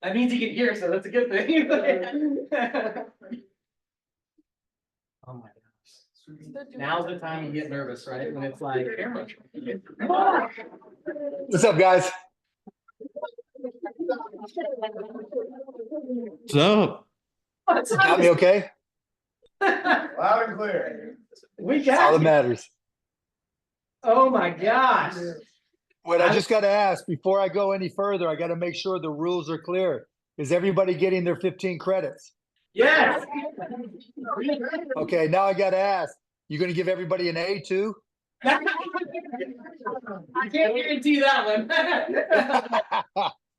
That means he can hear, so that's a good thing. Oh my gosh. Now's the time you get nervous, right? When it's like, What's up, guys? What's up? what's Got me okay? Loud and clear. We That's all got that you. matters. Oh my gosh. Wait, I just got to ask, before I go any further, I got to make sure the rules are clear. Is everybody getting their 15 credits? Yes. Okay, now I got to ask, you going to give everybody an A too? I can't guarantee that one.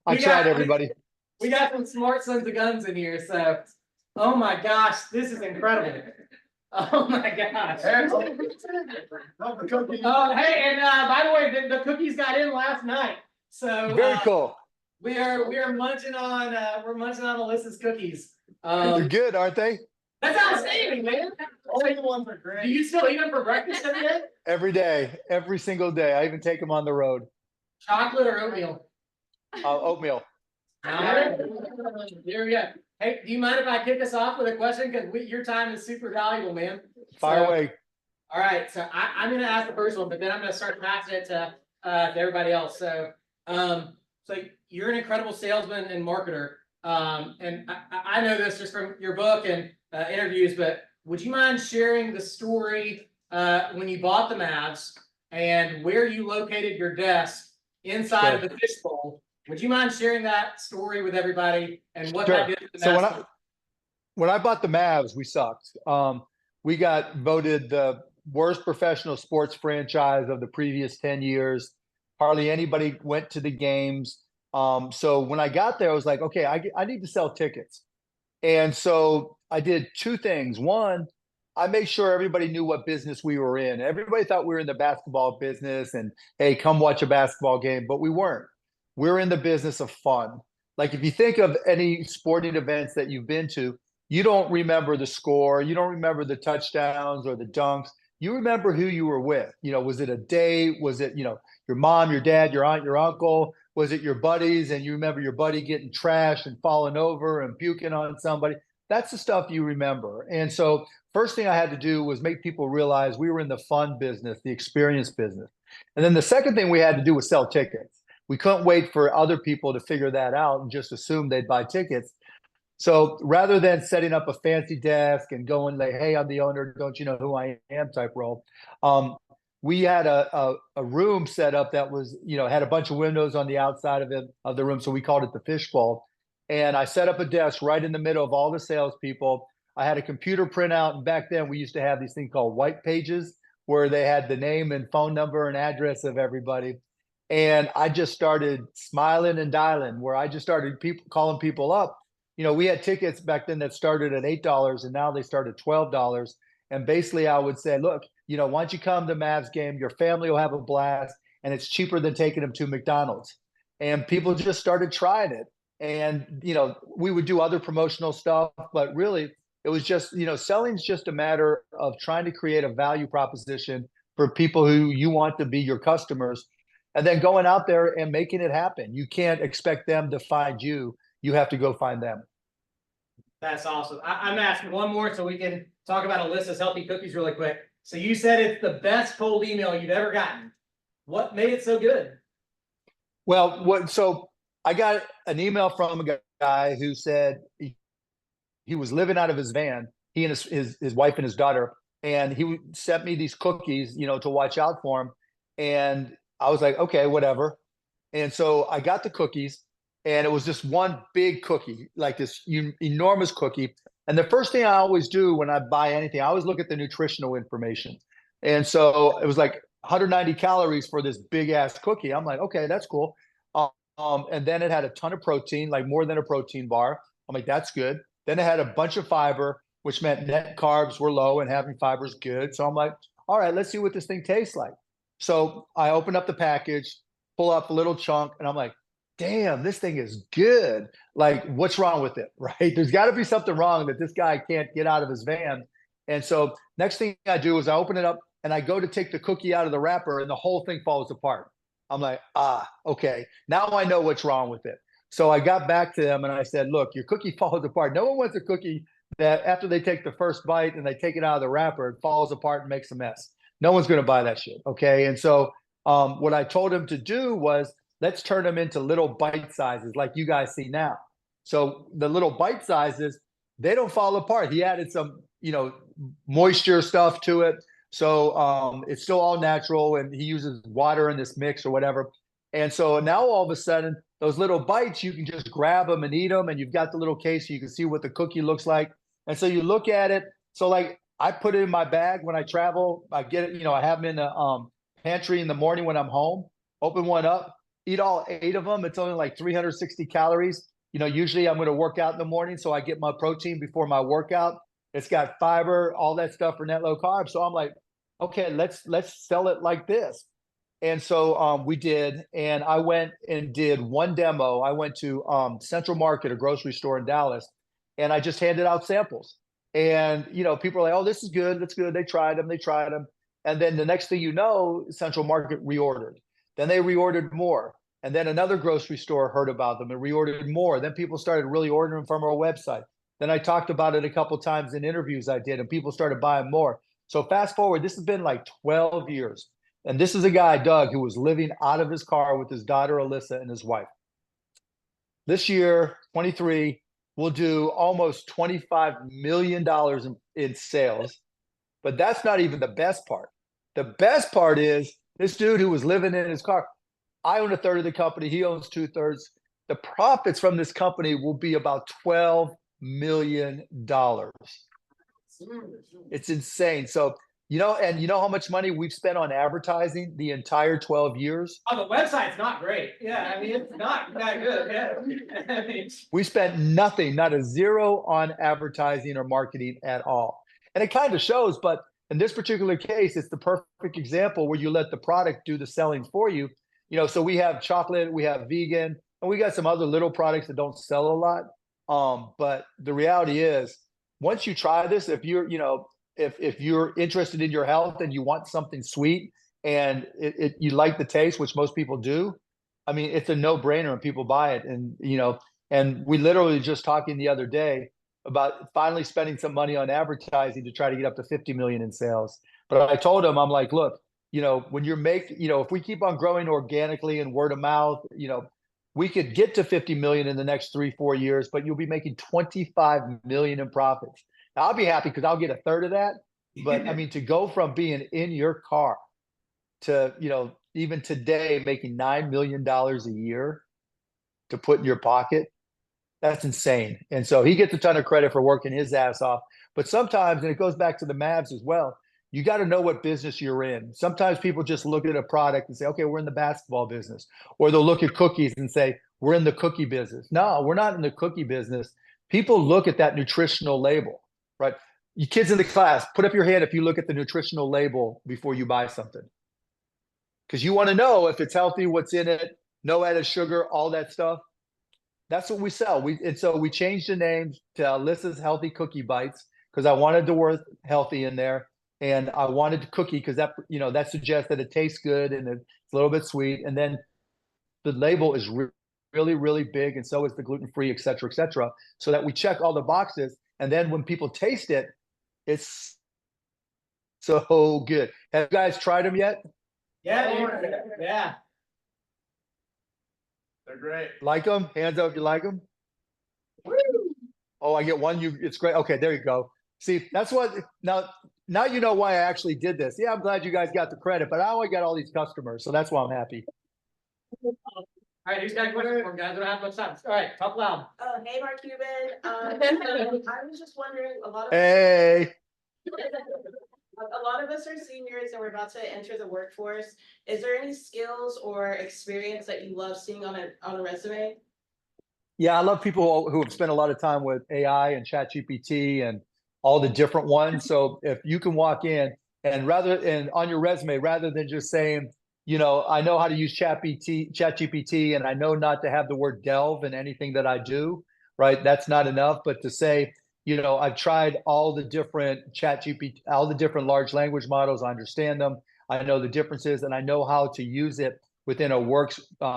I tried, everybody. We got some smart sons of guns in here, so. Oh my gosh, this is incredible. Oh my gosh. Oh, hey, and by the way, the cookies got in last night. So Very cool. we are munching on Alyssa's cookies. They're good, aren't they? That's outstanding, man. Only the ones are great. Do you still eat them for breakfast every day? Every day, every single day. I even take them on the road. Chocolate or oatmeal? Oatmeal. All right. Here we go. Hey, do you mind if I kick us off with a question? Because your time is super valuable, man. Fire away. All right, so I'm going to ask the first one, but then I'm going to start passing it to everybody else. So, so you're an incredible salesman and marketer, and I know this just from your book and interviews. But would you mind sharing the story when you bought the Mavs and where you located your desk inside of the fishbowl? Would you mind sharing that story with everybody and what that did to the Mavs? So when I bought the Mavs, we sucked. We got voted the worst professional sports franchise of the previous 10 years. Hardly anybody went to the games. So when I got there, I was like, okay, I need to sell tickets. And so I did two things. One, I made sure everybody knew what business we were in. Everybody thought we were in the basketball business and, hey, come watch a basketball game, but we weren't. We're in the business of fun. Like if you think of any sporting events that you've been to, you don't remember the score. You don't remember the touchdowns or the dunks. You remember who you were with. You know, was it a date? Was it, your mom, your dad, your aunt, your uncle? Was it your buddies? And you remember your buddy getting trashed and falling over and puking on somebody. That's the stuff you remember. And so first thing I had to do was make people realize we were in the fun business, the experience business. And then the second thing we had to do was sell tickets. We couldn't wait for other people to figure that out and just assume they'd buy tickets. So rather than setting up a fancy desk and going like, hey, I'm the owner, don't you know who I am type role, we had a room set up that was, had a bunch of windows on the outside of the room. So we called it the fishbowl. And I set up a desk right in the middle of all the salespeople. I had a computer printout. And back then we used to have these things called white pages where they had the name and phone number and address of everybody. And I just started smiling and dialing, where I just started calling people up. We had tickets back then that started at $8 and now they start at $12. And basically I would say, look, why don't you come to Mavs game? Your family will have a blast and it's cheaper than taking them to McDonald's. And people just started trying it. And, we would do other promotional stuff, but really it was just, selling's just a matter of trying to create a value proposition for people who you want to be your customers. And then going out there and making it happen. You can't expect them to find you. You have to go find them. That's awesome. I'm asking one more so we can talk about Alyssa's healthy cookies really quick. So you said it's the best cold email you've ever gotten. What made it so good? Well, so I got an email from a guy who said he was living out of his van, he and his wife and his daughter, and he sent me these cookies, to watch out for him. And I was like, okay, whatever. And so I got the cookies and it was just one big cookie, like this enormous cookie. And the first thing I always do when I buy anything, I always look at the nutritional information. And so it was like 190 calories for this big ass cookie. I'm like, okay, that's cool. And then it had a ton of protein, like more than a protein bar. I'm like, that's good. Then it had a bunch of fiber, which meant net carbs were low and having fiber is good. So I'm like, all right, let's see what this thing tastes like. So I open up the package, pull up a little chunk, and I'm like, damn, this thing is good. Like, what's wrong with it, right? There's got to be something wrong that this guy can't get out of his van. And so next thing I do is I open it up, and I go to take the cookie out of the wrapper and the whole thing falls apart. I'm like, okay, now I know what's wrong with it. So I got back to them and I said, look, your cookie falls apart. No one wants a cookie that after they take the first bite and they take it out of the wrapper, it falls apart and makes a mess. No one's going to buy that shit. Okay. And so what I told him to do was, let's turn them into little bite sizes like you guys see now. So the little bite sizes, they don't fall apart. He added some, moisture stuff to it. So it's still all natural, and he uses water in this mix or whatever. And so now all of a sudden, those little bites, you can just grab them and eat them, and you've got the little case so you can see what the cookie looks like. And so you look at it. So like I put it in my bag when I travel. I get it, I have them in the pantry in the morning when I'm home. Open one up, eat all 8 of them. It's only like 360 calories. Usually I'm going to work out in the morning, so I get my protein before my workout. It's got fiber, all that stuff for net low carb. So I'm like, okay, let's sell it like this. And so we did, and I went and did one demo. I went to Central Market, a grocery store in Dallas, and I just handed out samples. And people are like, oh, this is good, that's good. They tried them. And then the next thing you know, Central Market reordered. Then they reordered more. And then another grocery store heard about them and reordered more. Then people started really ordering from our website. Then I talked about it a couple of times in interviews I did, and people started buying more. So fast forward, this has been like 12 years. And this is a guy, Doug, who was living out of his car with his daughter, Alyssa, and his wife. This year, 23, we'll do almost $25 million in sales. But that's not even the best part. The best part is this dude who was living in his car. I own 1/3 of the company. He owns 2/3. The profits from this company will be about $12 million. It's insane. So, and you know how much money we've spent on advertising the entire 12 years? Oh, the website's not great. Yeah, I mean, it's not that good. Yeah. We spent nothing, not a zero on advertising or marketing at all. And it kind of shows, but in this particular case, it's the perfect example where you let the product do the selling for you. So we have chocolate, we have vegan, and we got some other little products that don't sell a lot. But the reality is, once you try this, if you're, if you're interested in your health and you want something sweet and you like the taste, which most people do, I mean, it's a no-brainer and people buy it. And, and we literally just talking the other day about finally spending some money on advertising to try to get up to 50 million in sales. But I told him, I'm like, look, when you're if we keep on growing organically and word of mouth, we could get to 50 million in the next 3-4 years, but you'll be making 25 million in profits. Now, I'll be happy because I'll get 1/3 of that. But I mean, to go from being in your car to, even today making $9 million a year to put in your pocket, that's insane. And so he gets a ton of credit for working his ass off. But sometimes, and it goes back to the Mavs as well, you got to know what business you're in. Sometimes people just look at a product and say, okay, we're in the basketball business. Or they'll look at cookies and say, we're in the cookie business. No, we're not in the cookie business. People look at that nutritional label, right? You kids in the class, put up your hand if you look at the nutritional label before you buy something. Because you want to know if it's healthy, what's in it, no added sugar, all that stuff. That's what we sell. And so we changed the name to Alyssa's Healthy Cookie Bites because I wanted the word healthy in there. And I wanted cookie because that, that suggests that it tastes good and it's a little bit sweet. And then the label is really, really big. And so is the gluten-free, et cetera, so that we check all the boxes. And then when people taste it, it's so good. Have you guys tried them yet? Yeah. Yeah. They're great. Like them? Hands up if you like them. Woo! Oh, I get one. It's great. Okay, there you go. See, that's what now you know why I actually did this. Yeah, I'm glad you guys got the credit, but I got all these customers, so that's why I'm happy. All right, who's got a question for him, guys? We don't have much time. All right, talk loud. Hey, Mark Cuban. I was just wondering, a lot of us are seniors and we're about to enter the workforce. Is there any skills or experience that you love seeing on a resume? Yeah, I love people who have spent a lot of time with AI and ChatGPT and all the different ones. So if you can walk in and on your resume, rather than just saying, I know how to use ChatGPT and I know not to have the word delve in anything that I do, right? That's not enough. But to say, I've tried all the different ChatGPT, all the different large language models. I understand them. I know the differences, and I know how to use it within a work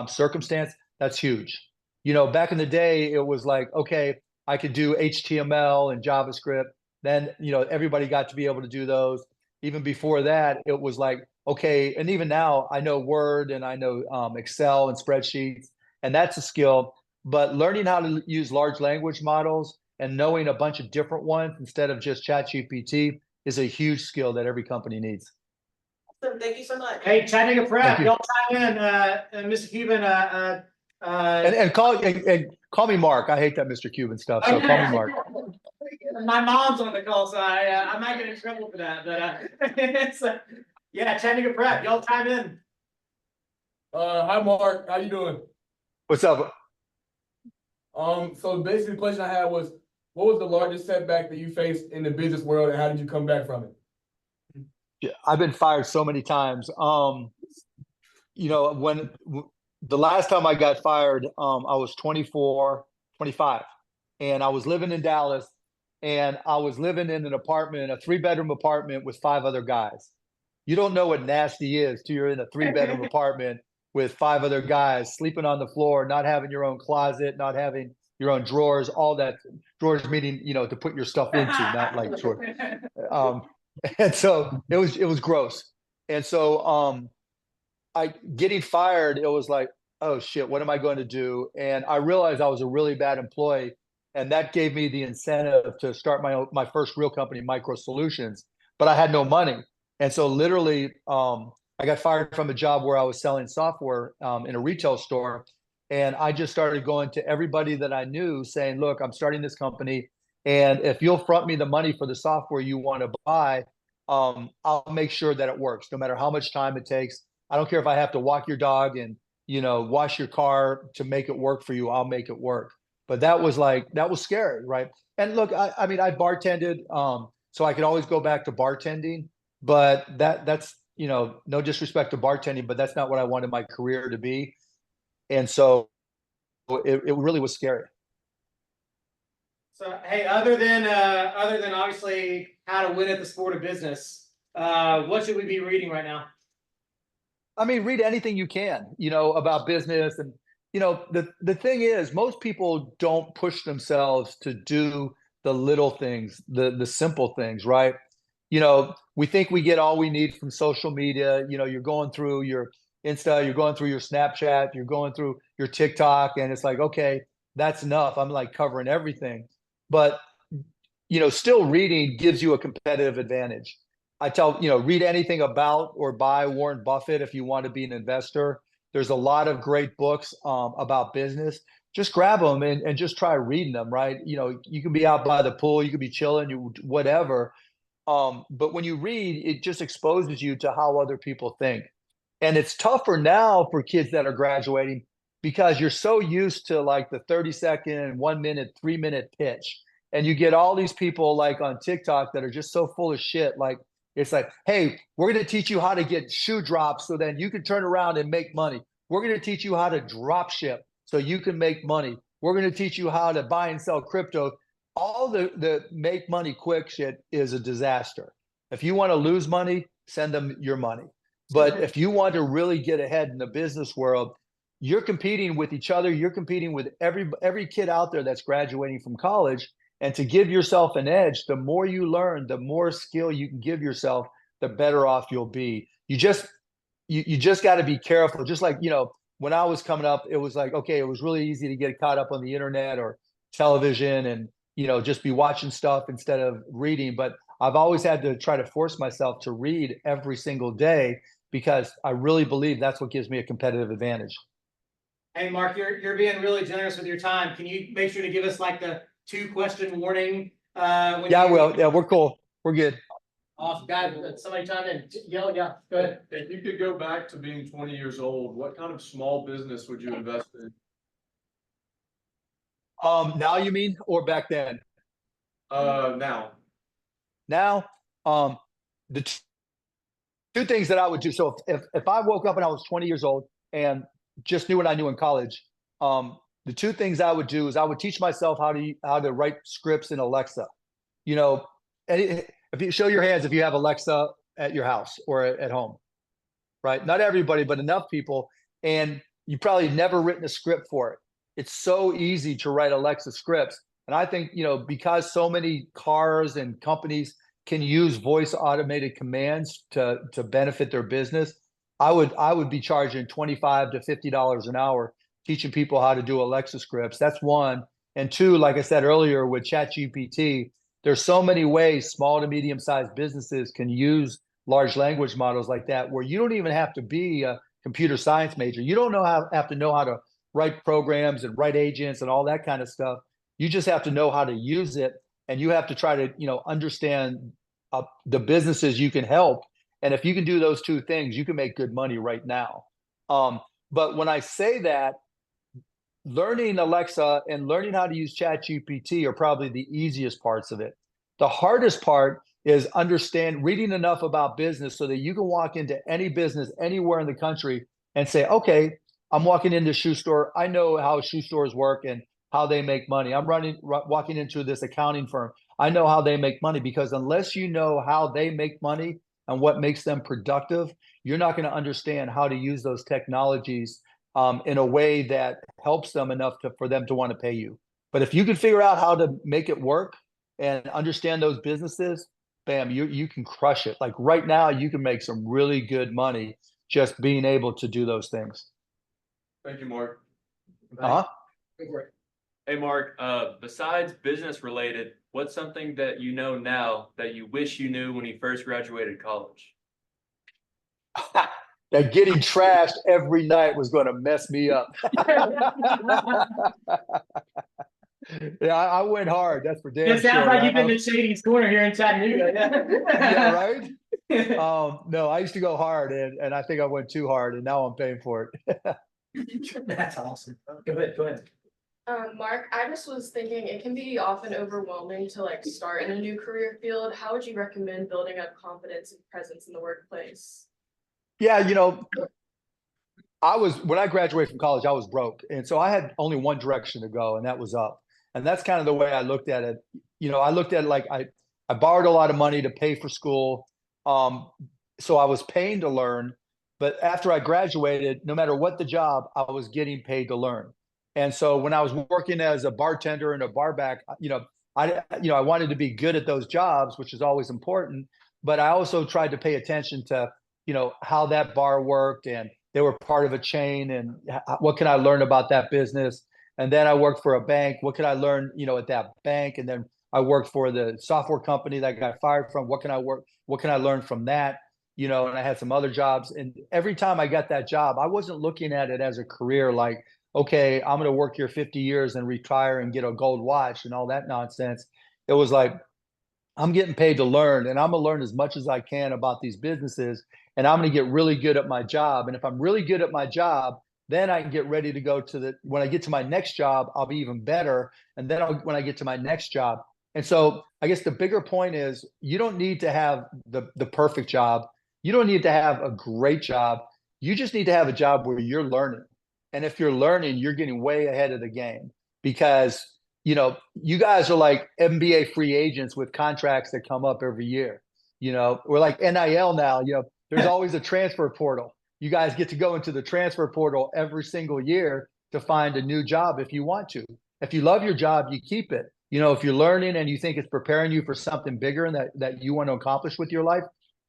circumstance. That's huge. Back in the day, it was like, okay, I could do HTML and JavaScript. Then, everybody got to be able to do those. Even before that, it was like, okay, and even now I know Word and I know Excel and spreadsheets, and that's a skill. But learning how to use large language models and knowing a bunch of different ones instead of just ChatGPT is a huge skill that every company needs. Awesome. Thank you so much. Hey, Chattanooga Thank Prep, you. y'all chime in, Mr. Cuban, And call me Mark. I hate that Mr. Cuban stuff, so call me Mark. My mom's on the call, so I might get in trouble for that, but it's, yeah, Chattanooga Prep, y'all chime in. Hi Mark, how you doing? What's up? So basically the question I had was, what was the largest setback that you faced in the business world and how did you come back from it? Yeah, I've been fired so many times. When the last time I got fired, I was 24, 25, and I was living in Dallas, and I was living in an apartment, a 3-bedroom apartment with 5 other guys. You don't know what nasty is till you're in a 3-bedroom apartment with 5 other guys sleeping on the floor, not having your own closet, not having your own drawers, all that. Drawers meaning, to put your stuff into, not like drawers. And so it was gross. And so I getting fired, it was like, oh shit, what am I going to do? And I realized I was a really bad employee, and that gave me the incentive to start my first real company, Micro Solutions. But I had no money, and so literally, I got fired from a job where I was selling software in a retail store, and I just started going to everybody that I knew, saying, "Look, I'm starting this company, and if you'll front me the money for the software you want to buy, I'll make sure that it works, no matter how much time it takes. I don't care if I have to walk your dog and wash your car to make it work for you. I'll make it work." But that was scary, right? And look, I mean, I bartended, so I could always go back to bartending. But that's no disrespect to bartending, but that's not what I wanted my career to be. And so it really was scary. So, hey, other than obviously how to win at the sport of business, what should we be reading right now? I mean, read anything you can, about business. And, the thing is, most people don't push themselves to do the little things, the simple things, right? We think we get all we need from social media. You're going through your Insta, you're going through your Snapchat, you're going through your TikTok, and it's like, okay, that's enough. I'm like covering everything. But, still reading gives you a competitive advantage. I tell, read anything about or by Warren Buffett if you want to be an investor. There's a lot of great books about business. Just grab them and just try reading them, right? You can be out by the pool, you could be chilling, whatever. But when you read, it just exposes you to how other people think. And it's tougher now for kids that are graduating because you're so used to like the 30-second, 1 minute, 3-minute pitch. And you get all these people like on TikTok that are just so full of shit. Like, it's like, hey, we're going to teach you how to get shoe drops so then you can turn around and make money. We're going to teach you how to drop ship so you can make money. We're going to teach you how to buy and sell crypto. All the make money quick shit is a disaster. If you want to lose money, send them your money. But if you want to really get ahead in the business world, you're competing with each other. You're competing with every kid out there that's graduating from college. And to give yourself an edge, the more you learn, the more skill you can give yourself, the better off you'll be. You just got to be careful. Just like, when I was coming up, it was like, okay, it was really easy to get caught up on the internet or television and, just be watching stuff instead of reading. But I've always had to try to force myself to read every single day because I really believe that's what gives me a competitive advantage. Hey, Mark, you're being really generous with your time. Can you make sure to give us like the 2-question warning? Yeah, we're cool. We're good. Awesome, guys. Somebody chime in. Yeah, go ahead. If you could go back to being 20 years old, what kind of small business would you invest in? Now you mean, or back then? Now. Now, the two things that I would do. So if I woke up and I was 20 years old and just knew what I knew in college, the two things I would do is I would teach myself how to write scripts in Alexa. you know, if you show your hands, if you have Alexa at your house or at home, right? Not everybody, but enough people. And you probably never written a script for it. It's so easy to write Alexa scripts. And I think, because so many cars and companies can use voice automated commands to benefit their business, I would be charging $25 to $50 an hour teaching people how to do Alexa scripts. That's one. And two, like I said earlier with ChatGPT, there's so many ways small to medium sized businesses can use large language models like that, where you don't even have to be a computer science major. You don't have to know how to write programs and write agents and all that kind of stuff. You just have to know how to use it, and you have to try to understand the businesses you can help. And if you can do those two things, you can make good money right now. But when I say that, learning Alexa and learning how to use ChatGPT are probably the easiest parts of it. The hardest part is reading enough about business so that you can walk into any business anywhere in the country and say, okay, I'm walking into a shoe store. I know how shoe stores work and how they make money. I'm walking into this accounting firm. I know how they make money, because unless you know how they make money and what makes them productive, you're not going to understand how to use those technologies in a way that helps them enough for them to want to pay you. But if you can figure out how to make it work and understand those businesses, bam, you can crush it. Like right now, you can make some really good money just being able to do those things. Thank you, Mark. Uh-huh. Hey, Mark, besides business related, what's something that you know now that you wish you knew when you first graduated college? That getting trashed every night was going to mess me up. Yeah, I went hard. That's for damn sure. It sounds like right? you've been to Shady's Corner here in Chattanooga. Yeah, right? No, I used to go hard, and I think I went too hard, and now I'm paying for it. That's awesome. Go ahead. Mark, I just was thinking it can be often overwhelming to start in a new career field. How would you recommend building up confidence and presence in the workplace? Yeah, when I graduated from college, I was broke. And so I had only one direction to go, and that was up. And that's kind of the way I looked at it. I looked at it like I borrowed a lot of money to pay for school. So I was paying to learn. But after I graduated, no matter what the job, I was getting paid to learn. And so when I was working as a bartender and a bar back, I wanted to be good at those jobs, which is always important. But I also tried to pay attention to, how that bar worked, and they were part of a chain, and what can I learn about that business? And then I worked for a bank. What can I learn, at that bank? And then I worked for the software company that I got fired from. What can I learn from that? And I had some other jobs. And every time I got that job, I wasn't looking at it as a career, like, okay, I'm going to work here 50 years and retire and get a gold watch and all that nonsense. It was like, I'm getting paid to learn, and I'm going to learn as much as I can about these businesses, and I'm going to get really good at my job. And if I'm really good at my job, then I can get ready to go when I get to my next job, I'll be even better. And then when I get to my next job. And so I guess the bigger point is, you don't need to have the perfect job. You don't need to have a great job. You just need to have a job where you're learning. And if you're learning, you're getting way ahead of the game, because you guys are like NBA free agents with contracts that come up every year. We're like NIL now. There's always a transfer portal. You guys get to go into the transfer portal every single year to find a new job if you want to. If you love your job, you keep it. If you're learning and you think it's preparing you for something bigger and that you want to accomplish with your life,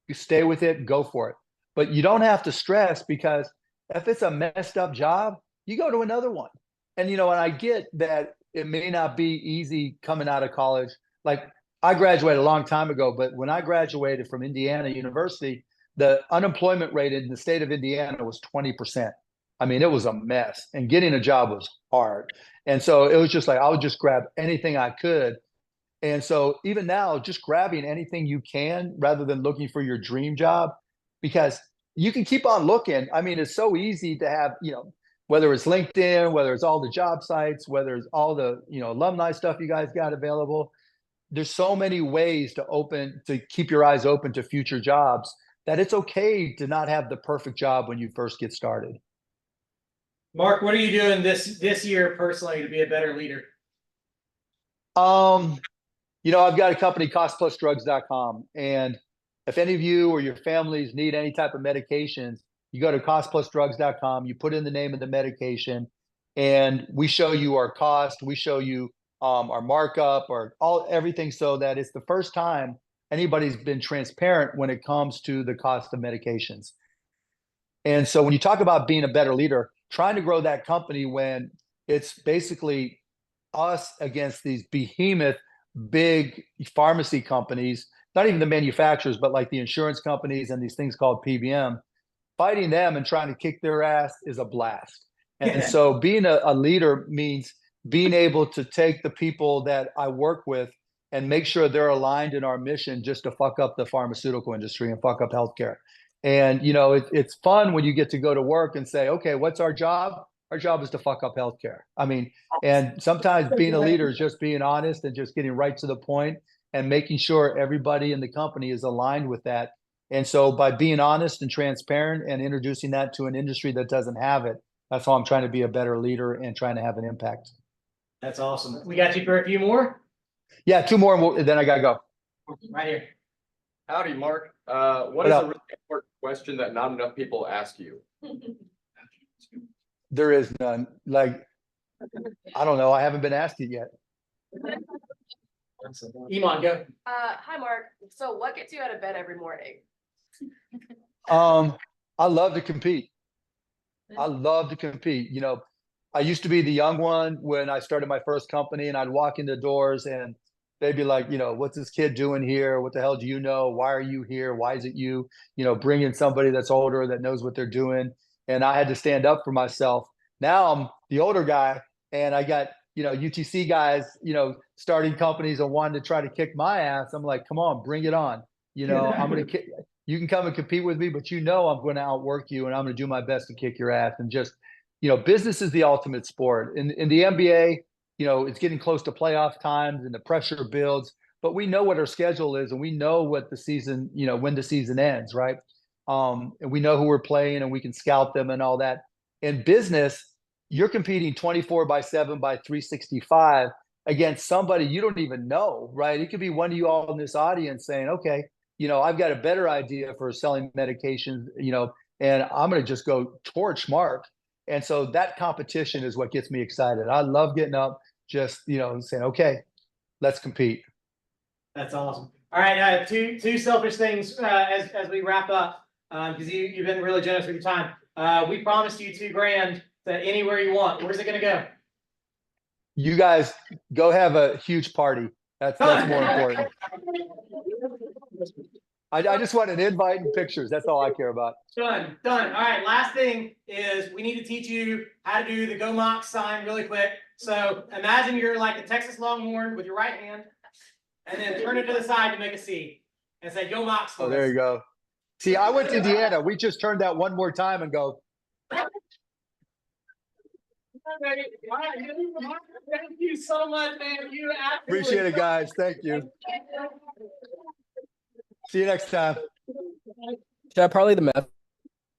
you stay with it, go for it. But you don't have to stress, because if it's a messed up job, you go to another one. And, and I get that it may not be easy coming out of college. Like, I graduated a long time ago, but when I graduated from Indiana University, the unemployment rate in the state of Indiana was 20%. I mean, it was a mess, and getting a job was hard. And so it was just like, I would just grab anything I could. And so even now, just grabbing anything you can rather than looking for your dream job, because you can keep on looking. I mean, it's so easy to have, whether it's LinkedIn, whether it's all the job sites, whether it's all the, alumni stuff you guys got available. There's so many ways to keep your eyes open to future jobs, that it's okay to not have the perfect job when you first get started. Mark, what are you doing this year personally to be a better leader? I've got a company, costplusdrugs.com, and if any of you or your families need any type of medications, you go to costplusdrugs.com, you put in the name of the medication, and we show you our cost, we show you our markup, or everything, so that it's the first time anybody's been transparent when it comes to the cost of medications. And so when you talk about being a better leader, trying to grow that company when it's basically us against these behemoth big pharmacy companies, not even the manufacturers, but like the insurance companies and these things called PBM, fighting them and trying to kick their ass is a blast. And so being a leader means being able to take the people that I work with and make sure they're aligned in our mission just to fuck up the pharmaceutical industry and fuck up healthcare. And, it's fun when you get to go to work and say, okay, what's our job? Our job is to fuck up healthcare. I mean, and sometimes being a leader is just being honest and just getting right to the point and making sure everybody in the company is aligned with that. And so by being honest and transparent and introducing that to an industry that doesn't have it, that's how I'm trying to be a better leader and trying to have an impact. That's awesome. We got you for a few more Yeah, two more, and then I gotta go. right here. Howdy, Mark. What is a really important question that not enough people ask you? There is none. Like, I don't know. I haven't been asked it yet. Iman, go. Hi, Mark. So what gets you out of bed every morning? I love to compete. I love to compete. I used to be the young one when I started my first company, and I'd walk into doors and they'd be like, what's this kid doing here? What the hell do you know? Why are you here? Why is it you? Bring in somebody that's older that knows what they're doing. And I had to stand up for myself. Now I'm the older guy, and I got, UTC guys, starting companies and wanting to try to kick my ass. I'm like, come on, bring it on. I'm going to you can come and compete with me, but I'm going to outwork you, and I'm going to do my best to kick your ass. And just, business is the ultimate sport. In the NBA, it's getting close to playoff times and the pressure builds, but we know what our schedule is, and we know what the season, when the season ends, right? And we know who we're playing, and we can scout them and all that. In business, you're competing 24/7 by 365 against somebody you don't even know, right? It could be one of you all in this audience saying, okay, I've got a better idea for selling medications, and I'm going to just go torch Mark. And so that competition is what gets me excited. I love getting up, just, saying, okay, let's compete. That's awesome. All right, two selfish things as we wrap up, because you've been really generous with your time. We promised you $2,000 that anywhere you want. Where's it going to go? You guys go have a huge party. That's more important. I just want an invite and pictures. That's all I care about. Done. All right. Last thing is we need to teach you how to do the Go Mox sign really quick. So imagine you're like a Texas Longhorn with your right hand, and then turn it to the side to make a C and say Go Mox. Oh, there you go. See, I went to Indiana. We just turned that one more time and go. Thank you so much, man. You Appreciate it, guys. Thank you. See you next time. Should I parlay the meth?